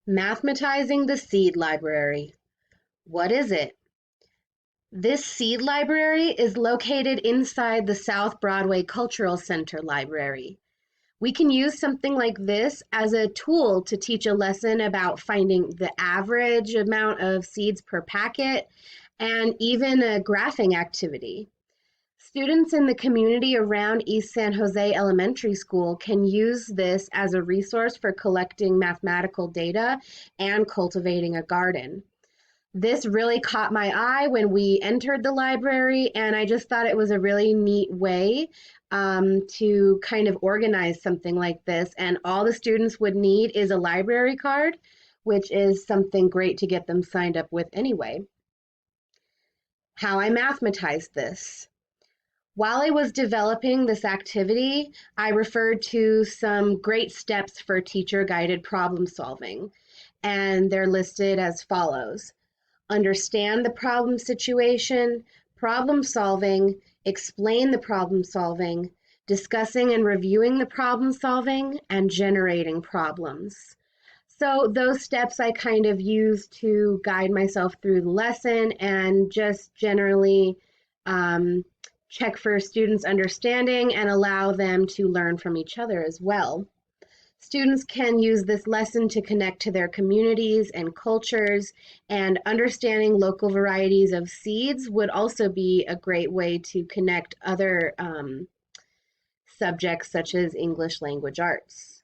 Mathematizing the Seed Library. What is it? This seed library is located inside the South Broadway Cultural Center library. We can use something like this as a tool to teach a lesson about finding the average amount of seeds per packet and even a graphing activity. Students in the community around East San Jose Elementary School can use this as a resource for collecting mathematical data and cultivating a garden. This really caught my eye when we entered the library, and I just thought it was a really neat way to kind of organize something like this. And all the students would need is a library card, which is something great to get them signed up with anyway. How I mathematized this. While I was developing this activity, I referred to some great steps for teacher-guided problem solving, and they're listed as follows. Understand the problem situation, problem solving, explain the problem solving, discussing and reviewing the problem solving, and generating problems. So those steps I kind of use to guide myself through the lesson and just generally um, check for students' understanding and allow them to learn from each other as well. Students can use this lesson to connect to their communities and cultures, and understanding local varieties of seeds would also be a great way to connect other subjects such as English language arts.